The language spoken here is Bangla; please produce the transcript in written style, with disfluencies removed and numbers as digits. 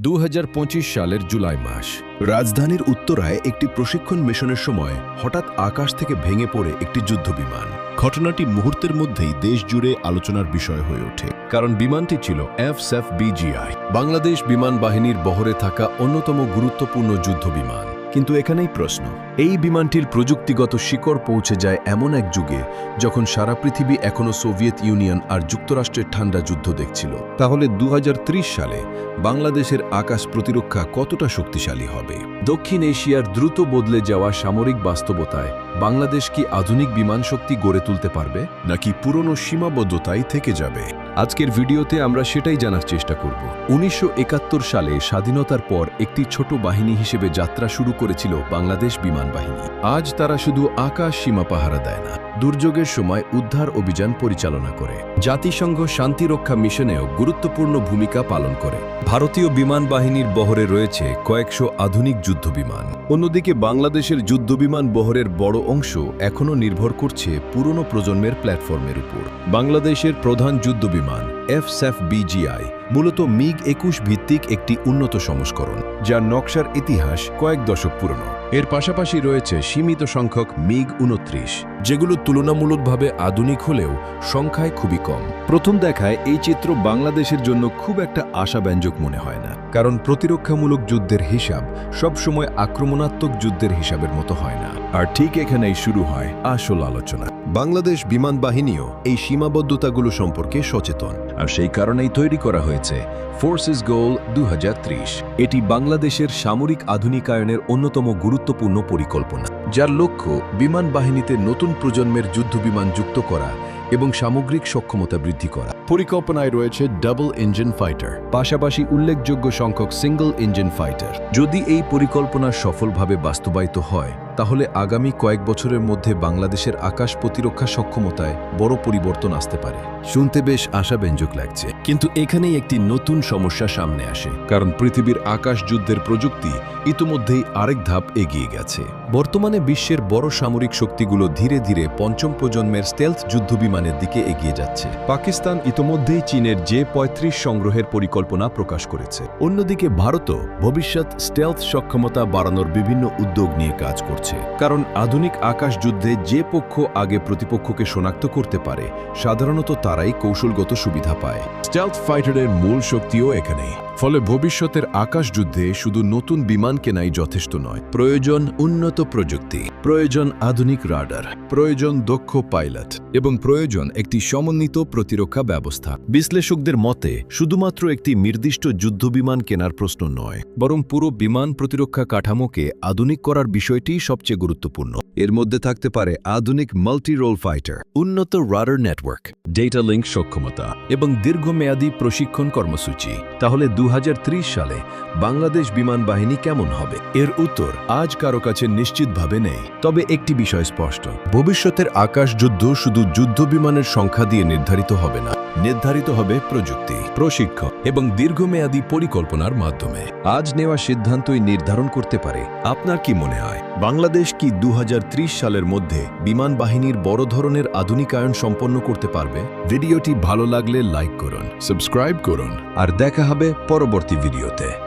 2025 সালের জুলাই মাস। রাজধানীর উত্তরায় একটি প্রশিক্ষণ মিশনের সময় হঠাৎ আকাশ থেকে ভেঙে পড়ে একটি যুদ্ধবিমান। ঘটনাটি মুহূর্তের মধ্যেই দেশ জুড়ে আলোচনার বিষয় হয়ে ওঠে, কারণ বিমানটি ছিল F-SAF-BGI, বাংলাদেশ বিমান বাহিনীর বহরে থাকা অন্যতম গুরুত্বপূর্ণ যুদ্ধবিমান। কিন্তু এখানেই প্রশ্ন, এই বিমানটির প্রযুক্তিগত শিকড় পৌঁছে যায় এমন এক যুগে যখন সারা পৃথিবী এখনও সোভিয়েত ইউনিয়ন আর যুক্তরাষ্ট্রের ঠান্ডা যুদ্ধ দেখছিল। তাহলে 2030 সালে বাংলাদেশের আকাশ প্রতিরক্ষা কতটা শক্তিশালী হবে? দক্ষিণ এশিয়ার দ্রুত বদলে যাওয়া সামরিক বাস্তবতায় বাংলাদেশ কি আধুনিক বিমান শক্তি গড়ে তুলতে পারবে, নাকি পুরনো সীমাবদ্ধতাই থেকে যাবে? আজকের ভিডিওতে আমরা সেটাই জানার চেষ্টা করব। 1971 সালে স্বাধীনতার পর একটি ছোট বাহিনী হিসেবে যাত্রা শুরু করেছিল বাংলাদেশ বিমান বাহিনী। আজ তারা শুধু আকাশ সীমা পাহারা দেয় না, দুর্যোগের সময় উদ্ধার অভিযান পরিচালনা করে, জাতিসংঘ শান্তিরক্ষা মিশনেও গুরুত্বপূর্ণ ভূমিকা পালন করে। ভারতীয় বিমান বাহিনীর বহরে রয়েছে কয়েকশো আধুনিক যুদ্ধবিমান। অন্যদিকে বাংলাদেশের যুদ্ধবিমান বহরের বড় অংশ এখনও নির্ভর করছে পুরনো প্রজন্মের প্ল্যাটফর্মের উপর। বাংলাদেশের প্রধান যুদ্ধবিমান F-SAF-BGI মূলত MiG-21 ভিত্তিক একটি উন্নত সংস্করণ, যার নকশার ইতিহাস কয়েক দশক পুরনো। এর পাশাপাশি রয়েছে সীমিত সংখ্যক MiG-29, যেগুলো তুলনামূলকভাবে আধুনিক হলেও সংখ্যায় খুবই কম। প্রথম দেখায় এই চিত্র বাংলাদেশের জন্য খুব একটা আশাব্যঞ্জক মনে হয় না, কারণ প্রতিরক্ষামূলক যুদ্ধের হিসাব সবসময় আক্রমণাত্মক যুদ্ধের হিসাবের মতো হয় না। আর ঠিক এখানেই শুরু হয় আসল আলোচনা। বাংলাদেশ বিমান বাহিনীও এই সীমাবদ্ধতাগুলো সম্পর্কে সচেতন, আর সেই কারণেই তৈরি করা হয়েছে ফোর্সেস গোল 2030। এটি বাংলাদেশের সামরিক আধুনিকায়নের অন্যতম গুরুত্বপূর্ণ পরিকল্পনা, যার লক্ষ্য বিমান বাহিনীতে নতুন প্রজন্মের যুদ্ধবিমান যুক্ত করা এবং সামগ্রিক সক্ষমতা বৃদ্ধি করা। পরিকল্পনায় রয়েছে ডাবল ইঞ্জিন ফাইটার, পাশাপাশি উল্লেখযোগ্য সংখ্যক সিঙ্গল ইঞ্জিন ফাইটার। যদি এই পরিকল্পনা সফলভাবে বাস্তবায়িত হয়, তাহলে আগামী কয়েক বছরের মধ্যে বাংলাদেশের আকাশ প্রতিরক্ষা সক্ষমতায় বড় পরিবর্তন আসতে পারে। শুনতে বেশ আশাব্যঞ্জক লাগছে, কিন্তু এখানেই একটি নতুন সমস্যা সামনে আসে, কারণ পৃথিবীর আকাশ যুদ্ধের প্রযুক্তি ইতিমধ্যেই আরেক ধাপ এগিয়ে গেছে। বর্তমানে বিশ্বের বড় সামরিক শক্তিগুলো ধীরে ধীরে পঞ্চম প্রজন্মের স্টেলথ যুদ্ধবিমানের দিকে এগিয়ে যাচ্ছে। পাকিস্তান ইতোমধ্যেই চীনের J-35 সংগ্রহের পরিকল্পনা প্রকাশ করেছে। অন্যদিকে ভারতও ভবিষ্যৎ স্টেলথ সক্ষমতা বাড়ানোর বিভিন্ন উদ্যোগ নিয়ে কাজ করছে, কারণ আধুনিক আকাশ যুদ্ধে যে পক্ষ আগে প্রতিপক্ষকে শনাক্ত করতে পারে, সাধারণত তারাই কৌশলগত সুবিধা পায়। স্টেলথ ফাইটারের মূল শক্তিও এখানেই। ফলে ভবিষ্যতের আকাশ যুদ্ধে শুধু নতুন বিমান কেনাই যথেষ্ট নয়, প্রয়োজন উন্নত প্রযুক্তি, প্রয়োজন আধুনিক রাডার, প্রয়োজন দক্ষ পাইলট এবং প্রয়োজন একটি সমন্বিত প্রতিরক্ষা ব্যবস্থা। বিশ্লেষকদের মতে শুধুমাত্র একটি নির্দিষ্ট যুদ্ধবিমান কেনার প্রশ্ন নয়, বরং পুরো বিমান প্রতিরক্ষা কাঠামোকে আধুনিক করার বিষয়টি সবচেয়ে গুরুত্বপূর্ণ। এর মধ্যে থাকতে পারে আধুনিক মাল্টি রোল ফাইটার, উন্নত রাডার নেটওয়ার্ক, ডেটা লিঙ্ক সক্ষমতা এবং দীর্ঘমেয়াদী প্রশিক্ষণ কর্মসূচি। তাহলে 2030 সালে বাংলাদেশ বিমান বাহিনী কেমন হবে? এর উত্তর আজ কারো কাছে নিশ্চিতভাবে নেই, তবে একটি বিষয় স্পষ্ট: ভবিষ্যতের আকাশ যুদ্ধ শুধু যুদ্ধ বিমানের সংখ্যা দিয়ে নির্ধারিত হবে না, নির্ধারিত হবে প্রযুক্তি, প্রশিক্ষণ এবং দীর্ঘমেয়াদী পরিকল্পনার মাধ্যমে। আজ নেওয়া সিদ্ধান্তই নির্ধারণ করতে পারে আপনার কি মনে হয়, বাংলাদেশ কি 2030 সালের মধ্যে বিমান বাহিনীর বড় ধরনের আধুনিকায়ন সম্পন্ন করতে পারবে? ভিডিওটি ভালো লাগলে লাইক করুন, সাবস্ক্রাইব করুন, আর দেখা হবে পরবর্তী ভিডিওতে।